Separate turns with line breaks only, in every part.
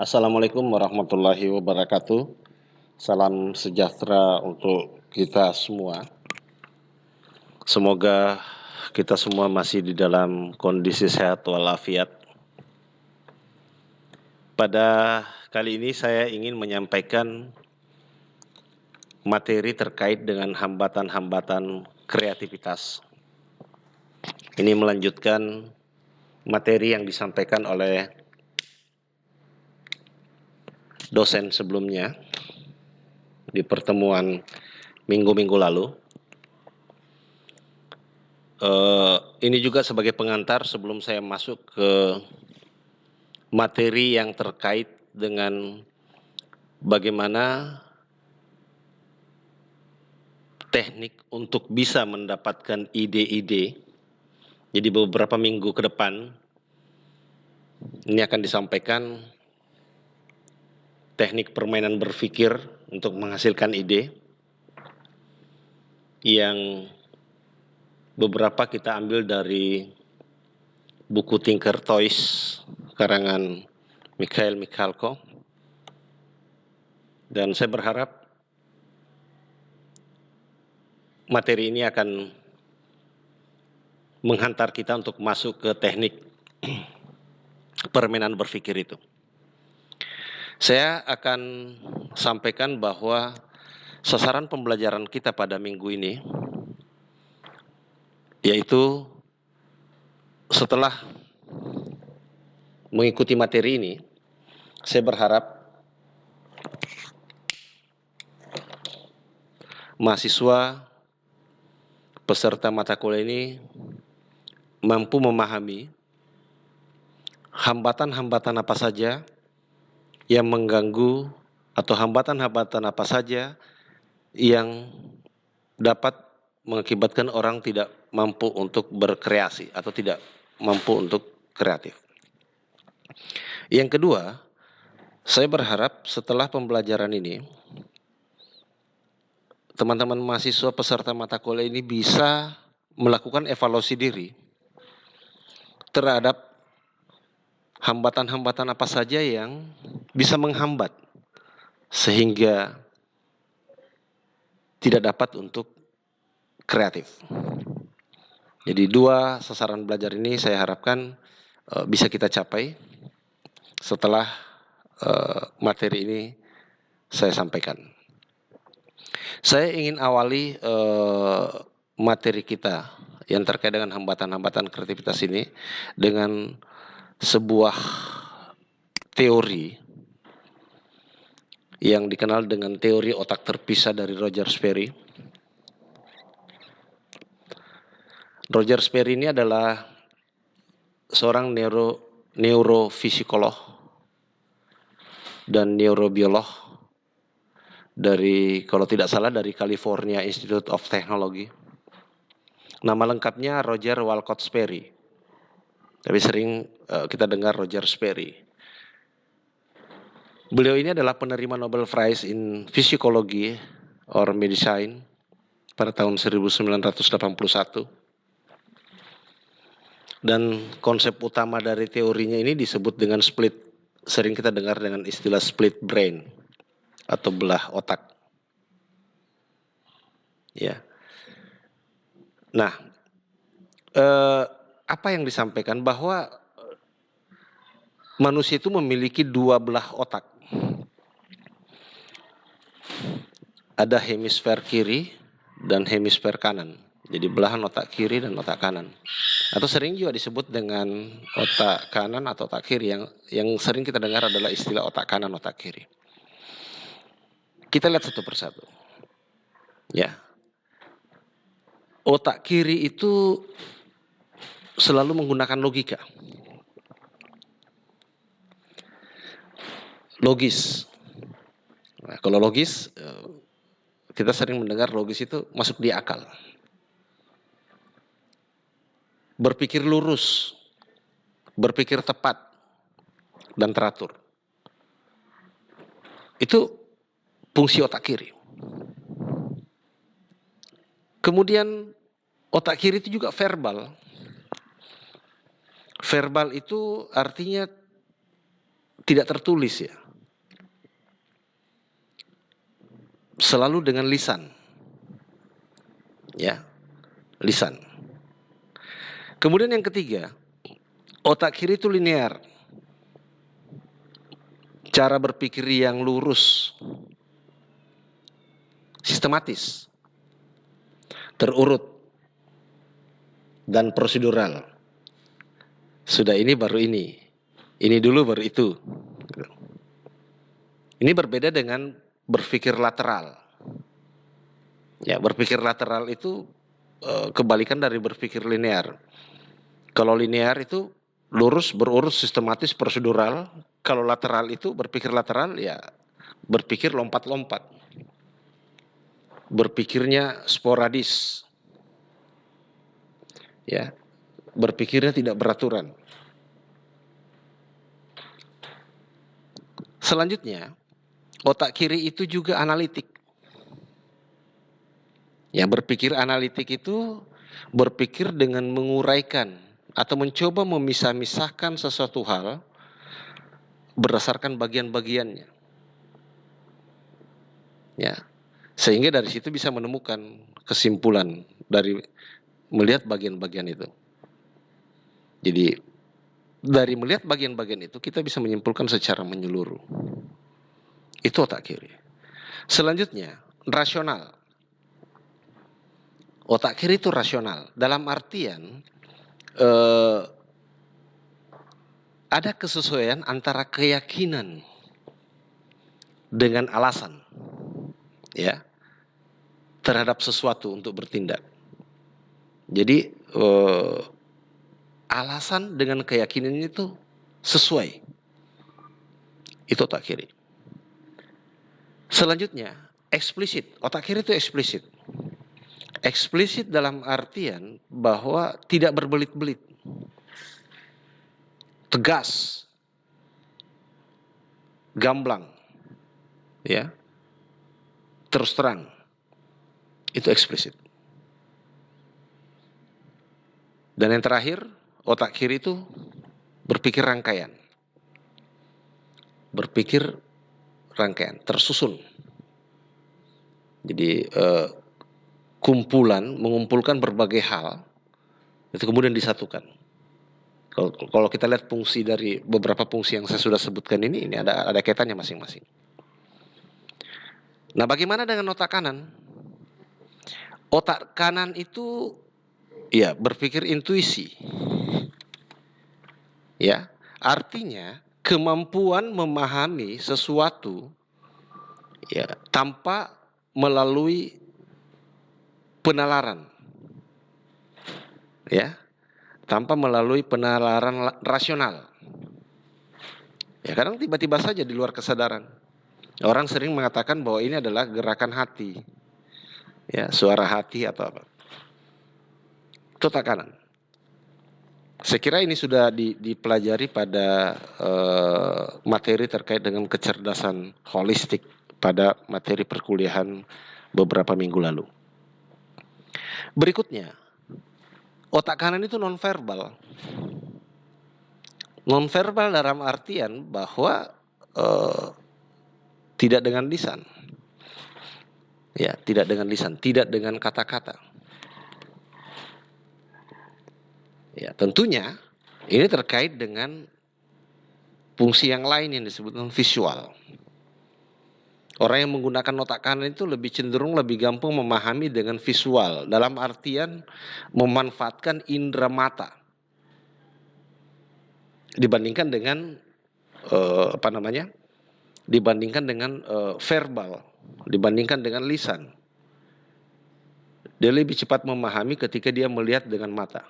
Assalamualaikum warahmatullahi wabarakatuh. Salam sejahtera untuk kita semua. Semoga kita semua masih di dalam kondisi sehat walafiat. Pada kali ini saya ingin menyampaikan materi terkait dengan hambatan-hambatan kreativitas. Ini melanjutkan materi yang disampaikan oleh dosen sebelumnya di pertemuan minggu-minggu lalu. Ini juga sebagai pengantar sebelum saya masuk ke materi yang terkait dengan bagaimana teknik untuk bisa mendapatkan ide-ide. Jadi beberapa minggu ke depan ini akan disampaikan teknik permainan berpikir untuk menghasilkan ide yang beberapa kita ambil dari buku Tinker Toys karangan Mikhail Mikhalko. Dan saya berharap materi ini akan menghantar kita untuk masuk ke teknik permainan berpikir itu. Saya akan sampaikan bahwa sasaran pembelajaran kita pada minggu ini yaitu setelah mengikuti materi ini, saya berharap mahasiswa peserta mata kuliah ini mampu memahami hambatan-hambatan apa saja yang mengganggu atau hambatan-hambatan apa saja yang dapat mengakibatkan orang tidak mampu untuk berkreasi atau tidak mampu untuk kreatif. Yang kedua, saya berharap setelah pembelajaran ini, teman-teman mahasiswa peserta mata kuliah ini bisa melakukan evaluasi diri terhadap hambatan-hambatan apa saja yang bisa menghambat sehingga tidak dapat untuk kreatif. Jadi dua sasaran belajar ini saya harapkan bisa kita capai setelah materi ini saya sampaikan. Saya ingin awali materi kita yang terkait dengan hambatan-hambatan kreativitas ini dengan sebuah teori yang dikenal dengan teori otak terpisah dari Roger Sperry. Roger Sperry ini adalah seorang neurofisikolog dan neurobiolog dari, kalau tidak salah, dari California Institute of Technology. Nama lengkapnya Roger Walcott Sperry, tapi sering kita dengar Roger Sperry. Beliau ini adalah penerima Nobel Prize in Physiology or Medicine pada tahun 1981. Dan konsep utama dari teorinya ini disebut dengan split, sering kita dengar dengan istilah split brain atau belah otak. Ya. Nah, apa yang disampaikan bahwa manusia itu memiliki dua belah otak. Ada hemisfer kiri dan hemisfer kanan. Jadi belahan otak kiri dan otak kanan. Atau sering juga disebut dengan otak kanan atau otak kiri, yang sering kita dengar adalah istilah otak kanan, otak kiri. Kita lihat satu persatu. Ya. Otak kiri itu selalu menggunakan logika. Logis. Nah, kalau logis, kita sering mendengar logis itu masuk di akal. Berpikir lurus, berpikir tepat, dan teratur. Itu fungsi otak kiri. Kemudian otak kiri itu juga verbal. Verbal itu artinya tidak tertulis ya. Selalu dengan lisan. Ya, lisan. Kemudian yang ketiga, otak kiri itu linear. Cara berpikir yang lurus, sistematis, terurut, dan prosedural. Sudah ini baru ini dulu baru itu. Ini berbeda dengan berpikir lateral. Ya, berpikir lateral itu kebalikan dari berpikir linear. Kalau linear itu lurus, berurus, sistematis, prosedural. Kalau lateral itu berpikir lateral ya berpikir lompat-lompat. Berpikirnya sporadis. Ya, berpikirnya tidak beraturan. Selanjutnya, otak kiri itu juga analitik. Ya, berpikir analitik itu berpikir dengan menguraikan atau mencoba memisah-misahkan sesuatu hal berdasarkan bagian-bagiannya. Ya. Sehingga dari situ bisa menemukan kesimpulan dari melihat bagian-bagian itu. Jadi dari melihat bagian-bagian itu kita bisa menyimpulkan secara menyeluruh. Itu otak kiri. Selanjutnya, rasional. Otak kiri itu rasional. Dalam artian ada kesesuaian antara keyakinan dengan alasan, ya, terhadap sesuatu untuk bertindak. Jadi alasan dengan keyakinan itu sesuai. Itu otak kiri. Selanjutnya, eksplisit. Otak kiri itu eksplisit. Eksplisit dalam artian bahwa tidak berbelit-belit. Tegas. Gamblang. Ya. Terus terang. Itu eksplisit. Dan yang terakhir, otak kiri itu berpikir rangkaian. Berpikir rangkaian, tersusun. Jadi mengumpulkan berbagai hal, itu kemudian disatukan. Kalau kita lihat fungsi dari beberapa fungsi yang saya sudah sebutkan ini ada kaitannya masing-masing. Nah, bagaimana dengan otak kanan? Otak kanan itu ya berpikir intuisi. Ya, artinya kemampuan memahami sesuatu ya tanpa melalui penalaran. Ya. Tanpa melalui penalaran rasional. Ya, kadang tiba-tiba saja di luar kesadaran. Orang sering mengatakan bahwa ini adalah gerakan hati. Ya, suara hati atau apa. Itu otak kanan. Saya kira ini sudah dipelajari pada materi terkait dengan kecerdasan holistik pada materi perkuliahan beberapa minggu lalu. Berikutnya, otak kanan itu nonverbal. Nonverbal dalam artian bahwa tidak dengan lisan. Ya, tidak dengan lisan, tidak dengan kata-kata. Ya, tentunya ini terkait dengan fungsi yang lain yang disebut visual. Orang yang menggunakan otak kanan itu lebih cenderung lebih gampang memahami dengan visual, dalam artian memanfaatkan indera mata dibandingkan dengan dibandingkan dengan verbal, dibandingkan dengan lisan. Dia lebih cepat memahami ketika dia melihat dengan mata.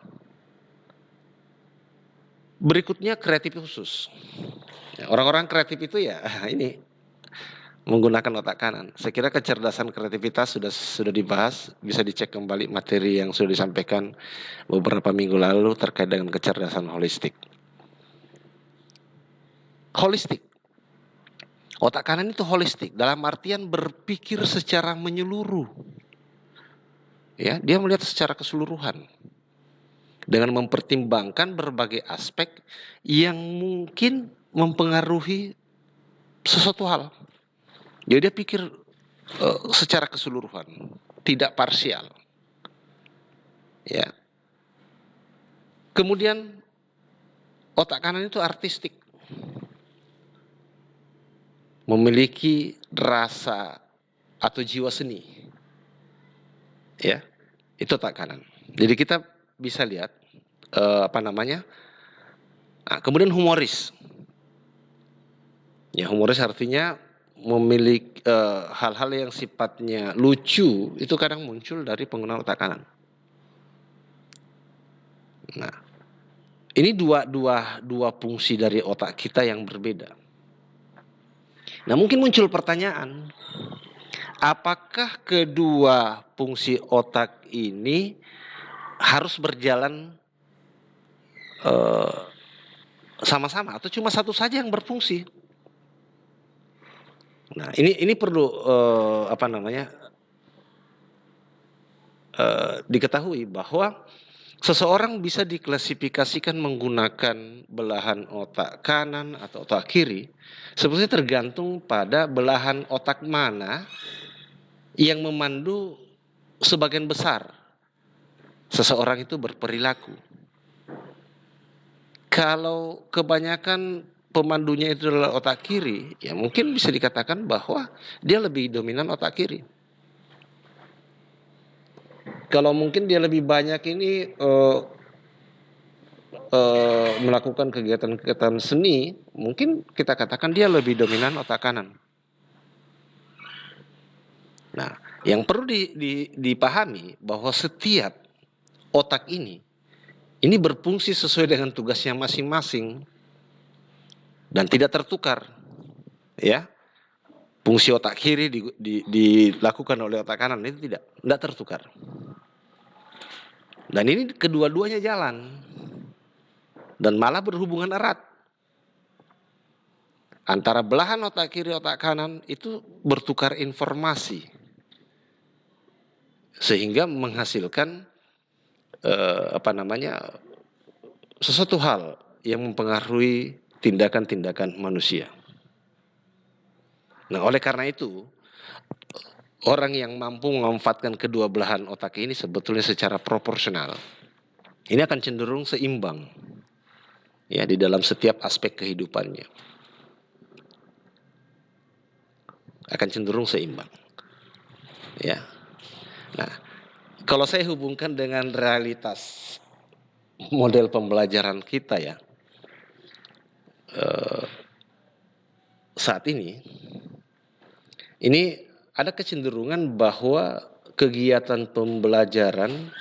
Berikutnya kreatif khusus. Orang-orang kreatif itu ya ini menggunakan otak kanan. Saya kira kecerdasan kreativitas sudah dibahas, bisa dicek kembali materi yang sudah disampaikan beberapa minggu lalu terkait dengan kecerdasan holistik. Holistik. Otak kanan itu holistik dalam artian berpikir secara menyeluruh. Ya, dia melihat secara keseluruhan. Dengan mempertimbangkan berbagai aspek yang mungkin mempengaruhi sesuatu hal. Jadi dia pikir secara keseluruhan, tidak parsial. Ya. Kemudian otak kanan itu artistik, memiliki rasa atau jiwa seni. Ya, itu otak kanan. Jadi kita bisa lihat kemudian humoris. Ya, humoris artinya memiliki hal-hal yang sifatnya lucu itu kadang muncul dari pengguna otak kanan. Nah, ini dua fungsi dari otak kita yang berbeda. Nah, mungkin muncul pertanyaan, apakah kedua fungsi otak ini harus berjalan sama-sama atau cuma satu saja yang berfungsi? Nah, ini perlu diketahui bahwa seseorang bisa diklasifikasikan menggunakan belahan otak kanan atau otak kiri sebetulnya tergantung pada belahan otak mana yang memandu sebagian besar seseorang itu berperilaku. Kalau kebanyakan pemandunya itu adalah otak kiri, ya mungkin bisa dikatakan bahwa dia lebih dominan otak kiri. Kalau mungkin dia lebih banyak ini melakukan kegiatan-kegiatan seni, mungkin kita katakan dia lebih dominan otak kanan. Nah, yang perlu dipahami bahwa setiap otak ini berfungsi sesuai dengan tugasnya masing-masing dan tidak tertukar. Ya, fungsi otak kiri dilakukan oleh otak kanan itu tidak tertukar. Dan ini kedua-duanya jalan dan malah berhubungan erat. Antara belahan otak kiri otak kanan itu bertukar informasi sehingga menghasilkan sesuatu hal yang mempengaruhi tindakan-tindakan manusia. Nah, oleh karena itu orang yang mampu memanfaatkan kedua belahan otak ini sebetulnya secara proporsional ini akan cenderung seimbang ya di dalam setiap aspek kehidupannya. Akan cenderung seimbang. Ya. Nah, kalau saya hubungkan dengan realitas model pembelajaran kita ya, saat ini ada kecenderungan bahwa kegiatan pembelajaran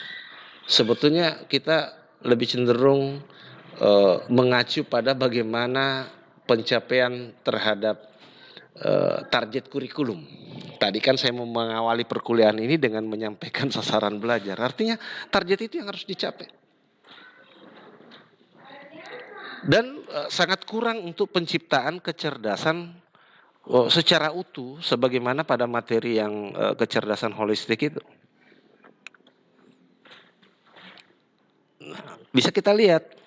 sebetulnya kita lebih cenderung mengacu pada bagaimana pencapaian terhadap target kurikulum. Tadi kan saya mau mengawali perkuliahan ini dengan menyampaikan sasaran belajar. Artinya target itu yang harus dicapai. Dan sangat kurang untuk penciptaan kecerdasan secara utuh sebagaimana pada materi yang kecerdasan holistik itu. Nah, bisa kita lihat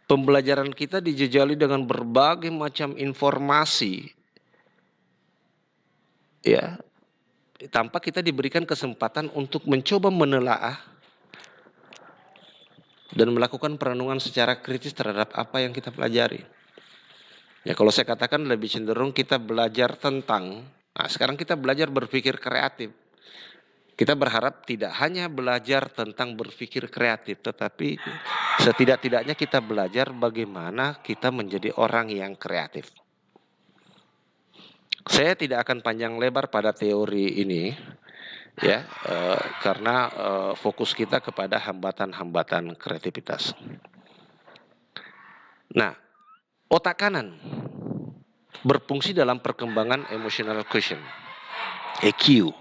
pembelajaran kita dijejali dengan berbagai macam informasi ya, tanpa kita diberikan kesempatan untuk mencoba menelaah dan melakukan perenungan secara kritis terhadap apa yang kita pelajari. Ya, kalau saya katakan lebih cenderung kita belajar tentang, sekarang kita belajar berpikir kreatif. Kita berharap tidak hanya belajar tentang berpikir kreatif, tetapi setidak-tidaknya kita belajar bagaimana kita menjadi orang yang kreatif. Saya tidak akan panjang lebar pada teori ini, ya, karena fokus kita kepada hambatan-hambatan kreativitas. Nah, otak kanan berfungsi dalam perkembangan emotional quotient, EQ.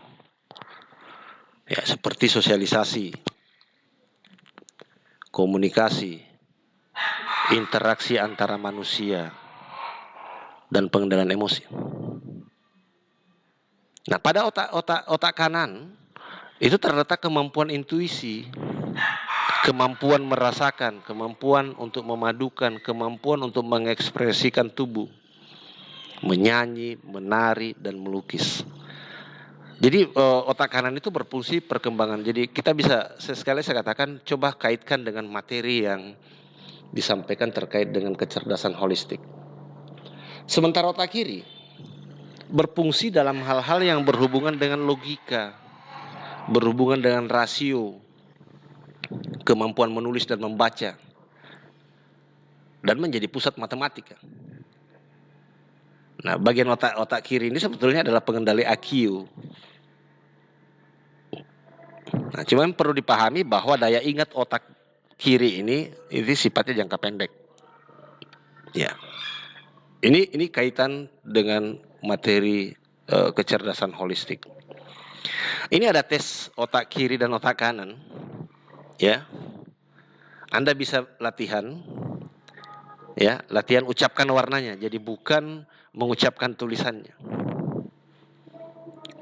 Ya, seperti sosialisasi, komunikasi, interaksi antara manusia, dan pengendalian emosi. Nah, pada otak kanan itu terletak kemampuan intuisi, kemampuan merasakan, kemampuan untuk memadukan, kemampuan untuk mengekspresikan tubuh, menyanyi, menari, dan melukis. Jadi otak kanan itu berfungsi perkembangan. Jadi kita bisa, sekali saya katakan, coba kaitkan dengan materi yang disampaikan terkait dengan kecerdasan holistik. Sementara otak kiri berfungsi dalam hal-hal yang berhubungan dengan logika, berhubungan dengan rasio, kemampuan menulis dan membaca, dan menjadi pusat matematika. Nah, bagian otak kiri ini sebetulnya adalah pengendali IQ. Nah, cuman perlu dipahami bahwa daya ingat otak kiri ini sifatnya jangka pendek. Ya, ini kaitan dengan materi kecerdasan holistik. Ini ada tes otak kiri dan otak kanan. Ya, Anda bisa latihan. Ya, latihan ucapkan warnanya. Jadi bukan mengucapkan tulisannya.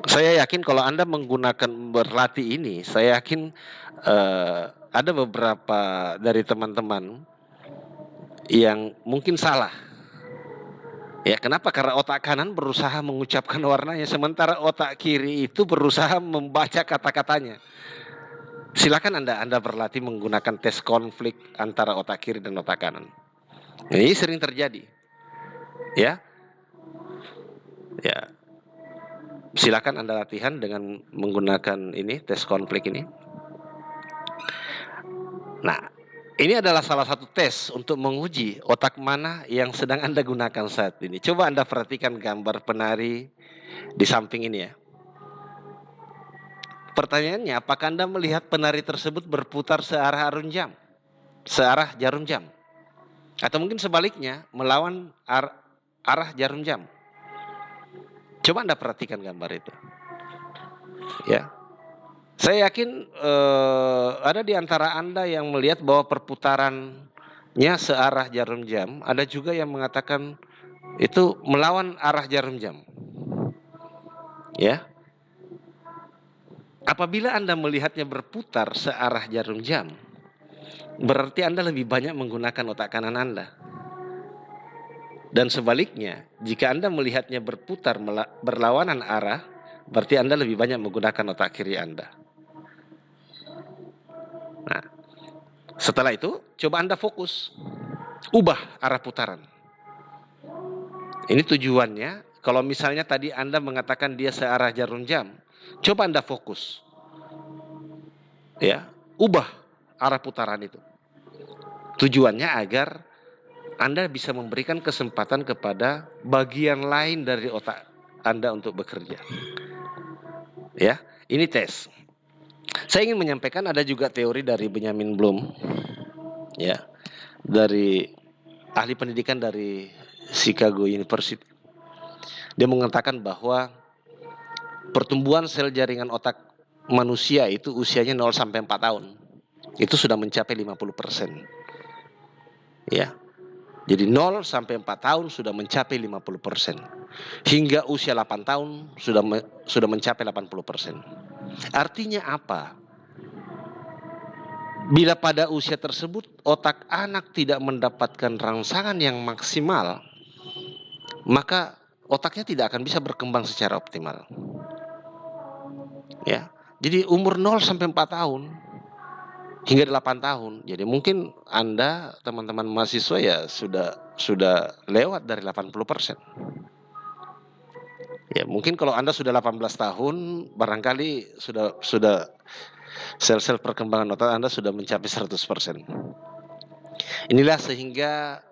Saya yakin kalau Anda menggunakan berlatih ini, saya yakin ada beberapa dari teman-teman yang mungkin salah. Ya, kenapa? Karena otak kanan berusaha mengucapkan warnanya, sementara otak kiri itu berusaha membaca kata-katanya. Silakan Anda berlatih menggunakan tes konflik antara otak kiri dan otak kanan. Ini sering terjadi. Ya. Silakan Anda latihan dengan menggunakan ini tes konflik ini. Nah, ini adalah salah satu tes untuk menguji otak mana yang sedang Anda gunakan saat ini. Coba Anda perhatikan gambar penari di samping ini ya. Pertanyaannya, apakah Anda melihat penari tersebut berputar searah jarum jam? Atau mungkin sebaliknya, melawan arah jarum jam? Coba Anda perhatikan gambar itu. Ya. Saya yakin ada di antara Anda yang melihat bahwa perputarannya searah jarum jam, ada juga yang mengatakan itu melawan arah jarum jam. Ya. Apabila Anda melihatnya berputar searah jarum jam, berarti Anda lebih banyak menggunakan otak kanan Anda. Dan sebaliknya, jika Anda melihatnya berputar berlawanan arah, berarti Anda lebih banyak menggunakan otak kiri Anda. Nah, setelah itu, coba Anda fokus. Ubah arah putaran. Ini tujuannya, kalau misalnya tadi Anda mengatakan dia searah jarum jam, coba Anda fokus. Ya, ubah arah putaran itu. Tujuannya agar Anda bisa memberikan kesempatan kepada bagian lain dari otak Anda untuk bekerja. Ya, ini tes. Saya ingin menyampaikan ada juga teori dari Benjamin Bloom, ya, dari ahli pendidikan dari Chicago University. Dia mengatakan bahwa pertumbuhan sel jaringan otak manusia itu usianya 0 sampai 4 tahun. Itu sudah mencapai 50%. Ya. Jadi 0 sampai 4 tahun sudah mencapai 50%. Hingga usia 8 tahun sudah mencapai 80%. Artinya apa? Bila pada usia tersebut otak anak tidak mendapatkan rangsangan yang maksimal, maka otaknya tidak akan bisa berkembang secara optimal. Ya. Jadi umur 0 sampai 4 tahun hingga 8 tahun. Jadi mungkin Anda, teman-teman mahasiswa ya sudah lewat dari 80%. Ya, mungkin kalau Anda sudah 18 tahun, barangkali sudah sel-sel perkembangan otak Anda sudah mencapai 100%. Inilah sehingga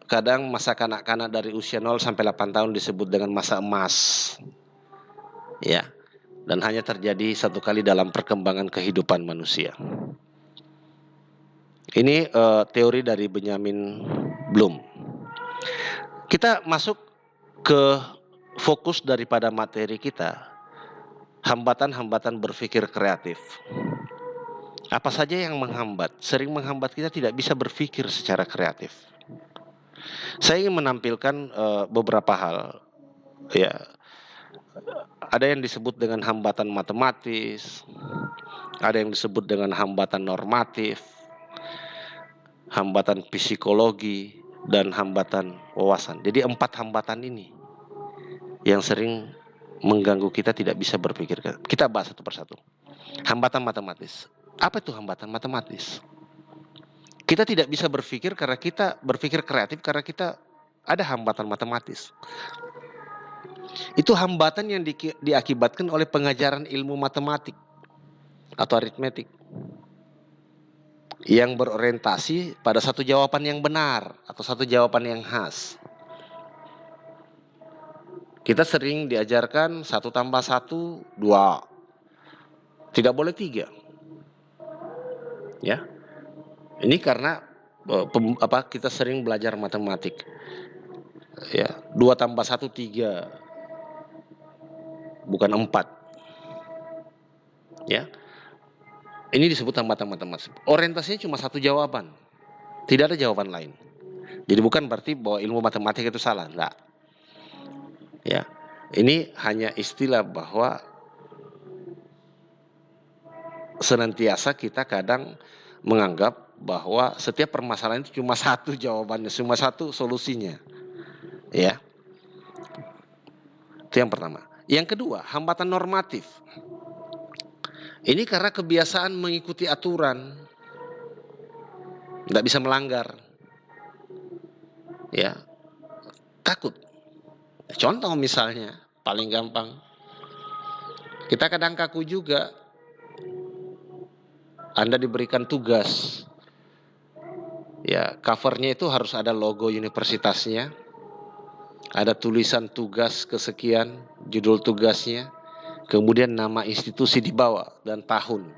kadang masa kanak-kanak dari usia 0 sampai 8 tahun disebut dengan masa emas. Ya. Dan hanya terjadi satu kali dalam perkembangan kehidupan manusia. Ini teori dari Benjamin Bloom. Kita masuk ke fokus daripada materi kita, hambatan-hambatan berpikir kreatif. Apa saja yang menghambat? Sering menghambat kita tidak bisa berpikir secara kreatif. Saya ingin menampilkan beberapa hal. Ya, ada yang disebut dengan hambatan matematis, ada yang disebut dengan hambatan normatif. hambatan psikologi, dan hambatan wawasan. Jadi 4 hambatan ini yang sering mengganggu kita tidak bisa berpikir. Kita bahas satu persatu. Hambatan matematis. Apa itu hambatan matematis? Kita tidak bisa berpikir karena kita berpikir kreatif karena kita ada hambatan matematis. Itu hambatan yang diakibatkan oleh pengajaran ilmu matematik atau aritmetik yang berorientasi pada satu jawaban yang benar atau satu jawaban yang khas. Kita sering diajarkan 1 tambah 1, 2. Tidak boleh 3. Ya. Ini karena kita sering belajar matematik. Ya, 2 tambah 1, 3. Bukan 4. Ya. Ini disebut hambatan matematis. Orientasinya cuma satu jawaban. Tidak ada jawaban lain. Jadi bukan berarti bahwa ilmu matematik itu salah, enggak. Ya. Ini hanya istilah bahwa senantiasa kita kadang menganggap bahwa setiap permasalahan itu cuma satu jawabannya, cuma satu solusinya. Ya. Itu yang pertama. Yang kedua, hambatan normatif. Ini karena kebiasaan mengikuti aturan. Tidak bisa melanggar. Ya. Takut. Contoh misalnya, paling gampang. Kita kadang kaku juga. Anda diberikan tugas. Ya, covernya itu harus ada logo universitasnya. Ada tulisan tugas kesekian, judul tugasnya, kemudian nama institusi di bawah dan tahun.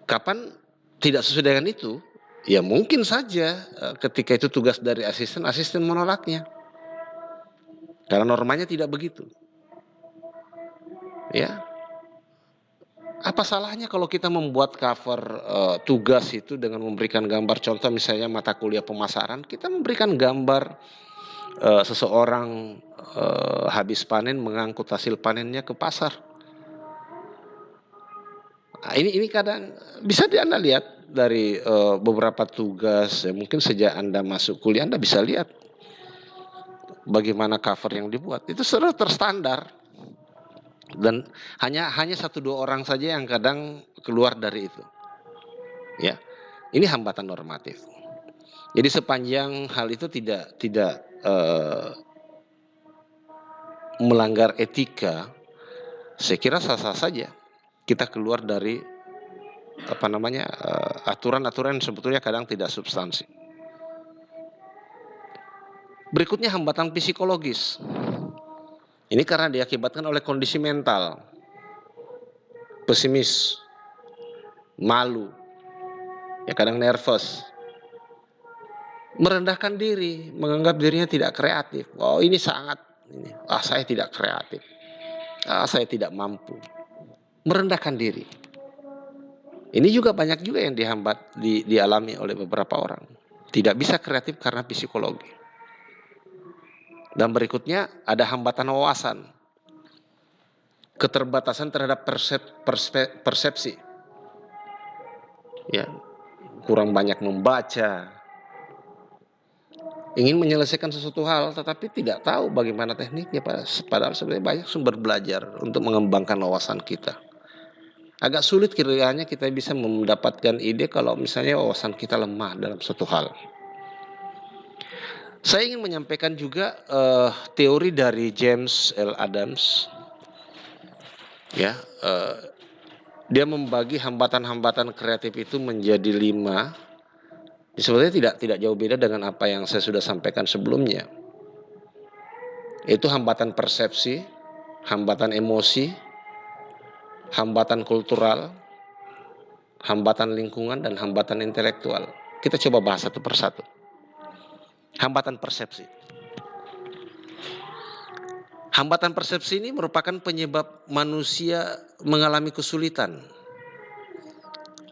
Kapan tidak sesuai dengan itu? Ya mungkin saja ketika itu tugas dari asisten menolaknya. Karena normanya tidak begitu. Ya. Apa salahnya kalau kita membuat cover tugas itu dengan memberikan gambar, contoh misalnya mata kuliah pemasaran, kita memberikan gambar seseorang habis panen mengangkut hasil panennya ke pasar. Nah, ini kadang bisa Anda lihat dari beberapa tugas, ya, mungkin sejak Anda masuk kuliah Anda bisa lihat bagaimana cover yang dibuat. Itu sudah terstandar. Dan hanya 1-2 orang saja yang kadang keluar dari itu. Ya. Ini hambatan normatif. Jadi sepanjang hal itu tidak melanggar etika, saya kira sah-sah saja kita keluar dari aturan-aturan sebetulnya kadang tidak substansi. Berikutnya hambatan psikologis. Ini karena diakibatkan oleh kondisi mental, pesimis, malu, ya kadang nervous, merendahkan diri, menganggap dirinya tidak kreatif. Oh ini saya tidak kreatif, saya tidak mampu, merendahkan diri. Ini juga banyak juga yang dialami oleh beberapa orang. Tidak bisa kreatif karena psikologi. Dan berikutnya ada hambatan wawasan. Keterbatasan terhadap persepsi. Ya, kurang banyak membaca. Ingin menyelesaikan sesuatu hal tetapi tidak tahu bagaimana tekniknya, padahal sebenarnya banyak sumber belajar untuk mengembangkan wawasan kita. Agak sulit kiranya kita bisa mendapatkan ide kalau misalnya wawasan kita lemah dalam suatu hal. Saya ingin menyampaikan juga teori dari James L. Adams. Ya, dia membagi hambatan-hambatan kreatif itu menjadi 5. Sebenarnya tidak jauh beda dengan apa yang saya sudah sampaikan sebelumnya. Itu hambatan persepsi, hambatan emosi, hambatan kultural, hambatan lingkungan, dan hambatan intelektual. Kita coba bahas satu persatu. Hambatan persepsi. Hambatan persepsi ini merupakan penyebab manusia mengalami kesulitan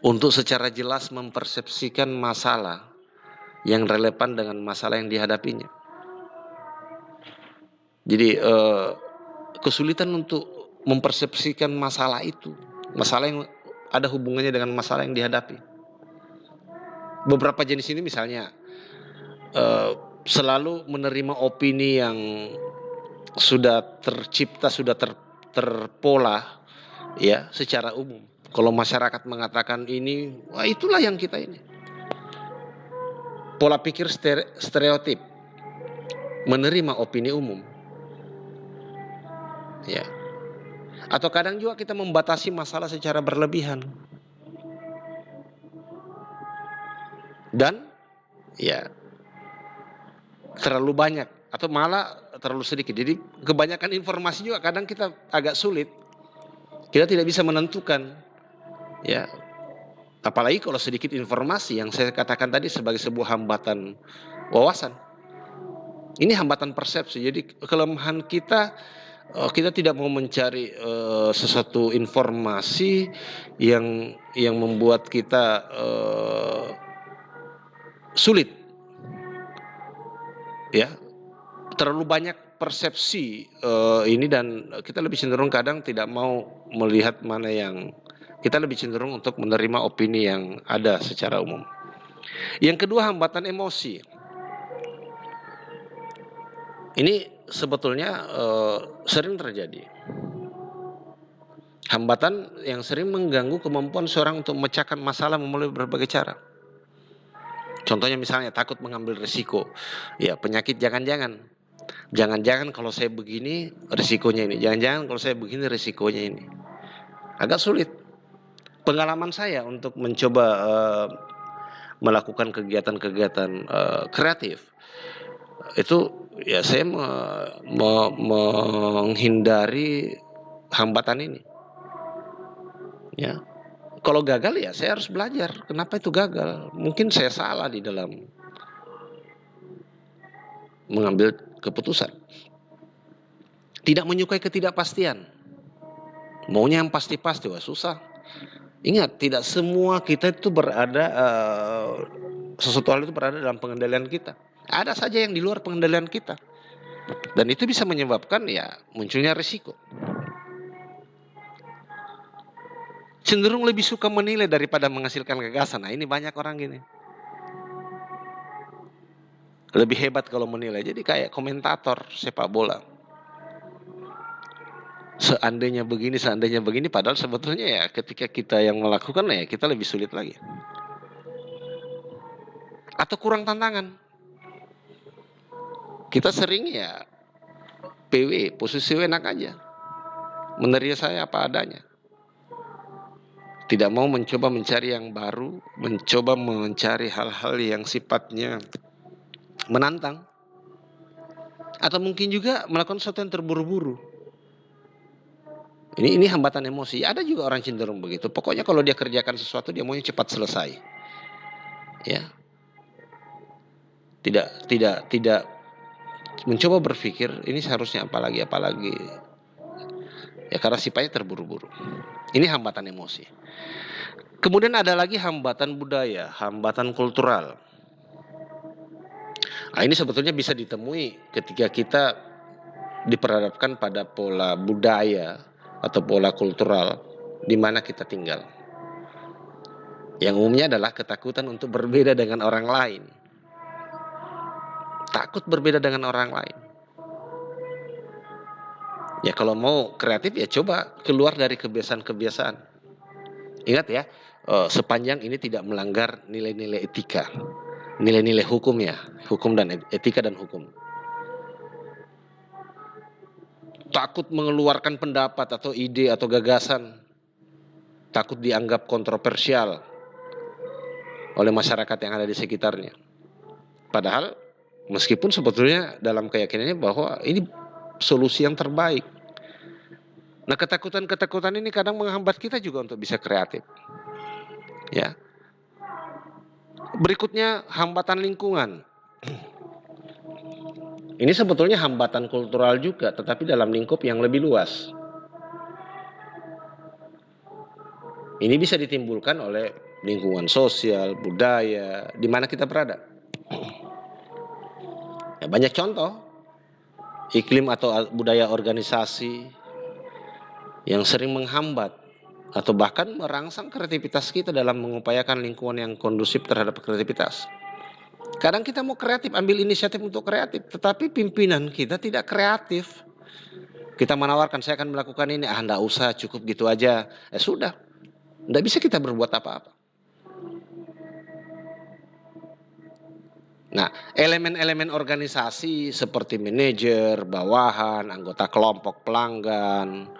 untuk secara jelas mempersepsikan masalah yang relevan dengan masalah yang dihadapinya. Jadi kesulitan untuk mempersepsikan masalah itu, masalah yang ada hubungannya dengan masalah yang dihadapi. Beberapa jenis ini misalnya selalu menerima opini yang sudah tercipta, sudah terpola ya secara umum. Kalau masyarakat mengatakan ini, wah itulah yang kita ini. Pola pikir stereotip, menerima opini umum. Ya. Atau kadang juga kita membatasi masalah secara berlebihan. Dan ya terlalu banyak atau malah terlalu sedikit. Jadi kebanyakan informasi juga kadang kita agak sulit. Kita tidak bisa menentukan. Ya. Apalagi kalau sedikit informasi yang saya katakan tadi sebagai sebuah hambatan wawasan. Ini hambatan persepsi. Jadi kelemahan kita tidak mau mencari sesuatu informasi yang membuat kita sulit, ya, terlalu banyak persepsi ini dan kita lebih cenderung kadang tidak mau melihat mana yang kita lebih cenderung untuk menerima opini yang ada secara umum. Yang kedua, hambatan emosi. Ini sebetulnya sering terjadi. Hambatan yang sering mengganggu kemampuan seorang untuk memecahkan masalah melalui berbagai cara. Contohnya misalnya takut mengambil risiko. Ya, penyakit jangan-jangan. Jangan-jangan kalau saya begini risikonya ini. Jangan-jangan kalau saya begini risikonya ini. Agak sulit. Pengalaman saya untuk mencoba melakukan kegiatan-kegiatan kreatif itu ya saya menghindari hambatan ini. Ya. Kalau gagal ya saya harus belajar. Kenapa itu gagal? Mungkin saya salah di dalam mengambil keputusan. Tidak menyukai ketidakpastian. Maunya yang pasti-pasti, wah susah. Ingat, tidak semua kita itu berada, sesuatu hal itu berada dalam pengendalian kita. Ada saja yang di luar pengendalian kita. Dan itu bisa menyebabkan ya munculnya risiko. Cenderung lebih suka menilai daripada menghasilkan gagasan. Nah ini banyak orang gini. Lebih hebat kalau menilai. Jadi kayak komentator sepak bola. Seandainya begini, padahal sebetulnya ya ketika kita yang melakukan ya kita lebih sulit lagi. Atau kurang tantangan. Kita sering ya PW, posisi enak aja. Menerima saya apa adanya. Tidak mau mencoba mencari yang baru, mencoba mencari hal-hal yang sifatnya menantang. Atau mungkin juga melakukan sesuatu yang terburu-buru. Ini hambatan emosi. Ada juga orang cenderung begitu. Pokoknya kalau dia kerjakan sesuatu dia maunya cepat selesai. Ya. Tidak mencoba berpikir ini seharusnya apalagi. Ya karena sifatnya terburu-buru. Ini hambatan emosi. Kemudian ada lagi hambatan budaya, hambatan kultural. Nah, ini sebetulnya bisa ditemui ketika kita diperhadapkan pada pola budaya atau pola kultural di mana kita tinggal. Yang umumnya adalah ketakutan untuk berbeda dengan orang lain. Takut berbeda dengan orang lain. Ya kalau mau kreatif ya coba keluar dari kebiasaan-kebiasaan. Ingat ya, sepanjang ini tidak melanggar nilai-nilai etika, nilai-nilai hukum ya, hukum dan etika dan hukum. Takut mengeluarkan pendapat atau ide atau gagasan, takut dianggap kontroversial oleh masyarakat yang ada di sekitarnya. Padahal meskipun sebetulnya dalam keyakinannya bahwa ini solusi yang terbaik. Nah, ketakutan-ketakutan ini kadang menghambat kita juga untuk bisa kreatif. Ya. Berikutnya hambatan lingkungan. Ini sebetulnya hambatan kultural juga, tetapi dalam lingkup yang lebih luas. Ini bisa ditimbulkan oleh lingkungan sosial, budaya, di mana kita berada. Ya, banyak contoh, iklim atau budaya organisasi yang sering menghambat atau bahkan merangsang kreativitas kita dalam mengupayakan lingkungan yang kondusif terhadap kreativitas. Kadang kita mau kreatif, ambil inisiatif untuk kreatif, tetapi pimpinan kita tidak kreatif. Kita menawarkan, saya akan melakukan ini, enggak usah, cukup gitu aja. Sudah, enggak bisa kita berbuat apa-apa. Nah, elemen-elemen organisasi seperti manajer, bawahan, anggota kelompok pelanggan,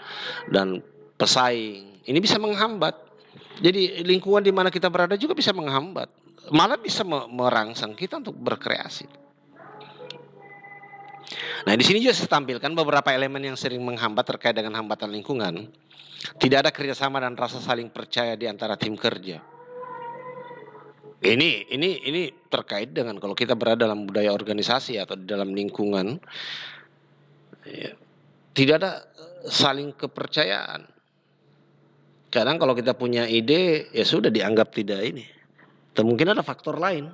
dan pesaing, ini bisa menghambat. Jadi lingkungan di mana kita berada juga bisa menghambat, malah bisa merangsang kita untuk berkreasi. Nah, di sini juga saya tampilkan beberapa elemen yang sering menghambat terkait dengan hambatan lingkungan. Tidak ada kerjasama dan rasa saling percaya di antara tim kerja. Ini terkait dengan kalau kita berada dalam budaya organisasi atau di dalam lingkungan, ya, tidak ada saling kepercayaan. Kadang kalau kita punya ide, ya sudah dianggap tidak ini. Atau mungkin ada faktor lain.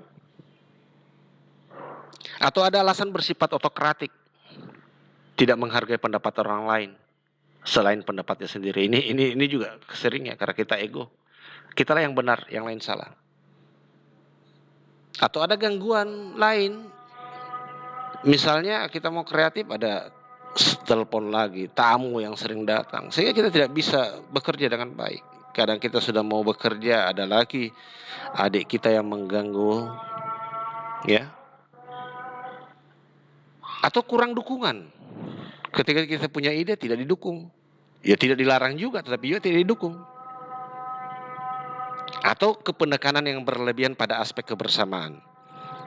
Atau ada alasan bersifat otokratik, tidak menghargai pendapat orang lain selain pendapatnya sendiri. Ini juga sering ya, karena kita ego. Kita lah yang benar, yang lain salah. Atau ada gangguan lain, misalnya kita mau kreatif, ada telepon lagi, tamu yang sering datang, sehingga kita tidak bisa bekerja dengan baik. Kadang kita sudah mau bekerja, ada lagi adik kita yang mengganggu, ya. Atau kurang dukungan, ketika kita punya ide tidak didukung, ya tidak dilarang juga, tetapi juga tidak didukung. Atau kependekanan yang berlebihan pada aspek kebersamaan.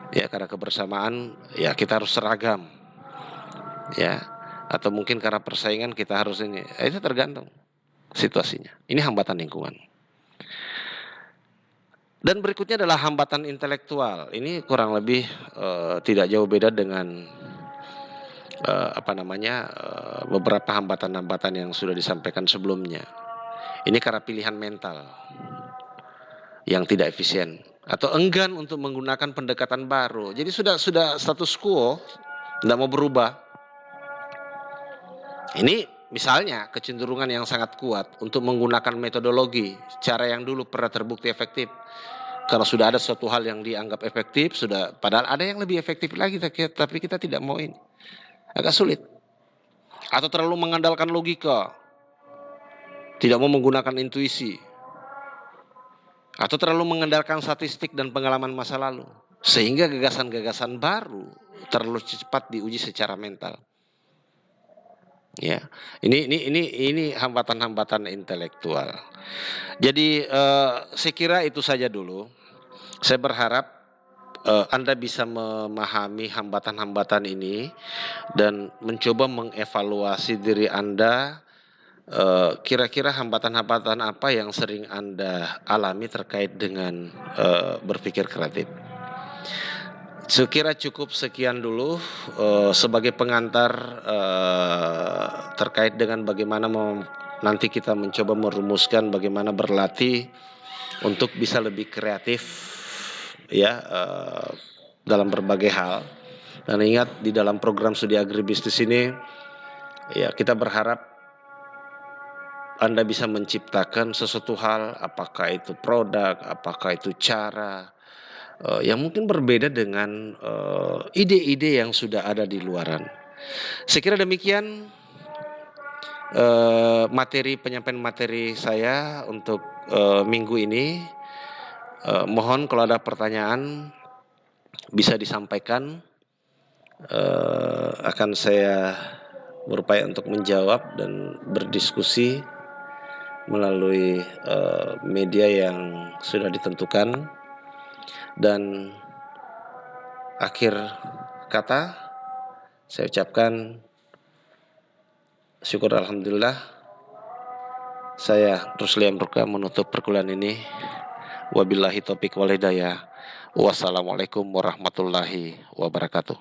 Ya, karena kebersamaan ya kita harus seragam. Ya, atau mungkin karena persaingan kita harus ini. Itu tergantung situasinya. Ini hambatan lingkungan. Dan berikutnya adalah hambatan intelektual. Ini kurang lebih tidak jauh beda dengan beberapa hambatan-hambatan yang sudah disampaikan sebelumnya. Ini karena pilihan mental yang tidak efisien atau enggan untuk menggunakan pendekatan baru. Jadi sudah status quo, tidak mau berubah. Ini misalnya kecenderungan yang sangat kuat untuk menggunakan metodologi, cara yang dulu pernah terbukti efektif. Karena sudah ada suatu hal yang dianggap efektif, padahal ada yang lebih efektif lagi, tapi kita tidak mau ini. Agak sulit. Atau terlalu mengandalkan logika, tidak mau menggunakan intuisi. Atau terlalu mengandalkan statistik dan pengalaman masa lalu, sehingga gagasan-gagasan baru terlalu cepat diuji secara mental. Ya, ini hambatan-hambatan intelektual. Jadi saya kira itu saja dulu. Saya berharap Anda bisa memahami hambatan-hambatan ini dan mencoba mengevaluasi diri Anda. Kira-kira hambatan-hambatan apa yang sering Anda alami terkait dengan berpikir kreatif. Sekira cukup sekian dulu sebagai pengantar terkait dengan bagaimana nanti kita mencoba merumuskan bagaimana berlatih untuk bisa lebih kreatif ya dalam berbagai hal. Dan ingat, di dalam program studi agribisnis ini ya kita berharap Anda bisa menciptakan sesuatu hal, apakah itu produk, apakah itu cara, yang mungkin berbeda dengan ide-ide yang sudah ada di luaran. Saya kira demikian penyampaian materi saya untuk minggu ini. Mohon kalau ada pertanyaan bisa disampaikan, akan saya berupaya untuk menjawab dan berdiskusi melalui media yang sudah ditentukan. Dan akhir kata saya ucapkan syukur alhamdulillah, saya Rusli Amruka menutup perkuliahan ini. Wabillahi taufiq wal hidayah. Wassalamualaikum warahmatullahi wabarakatuh.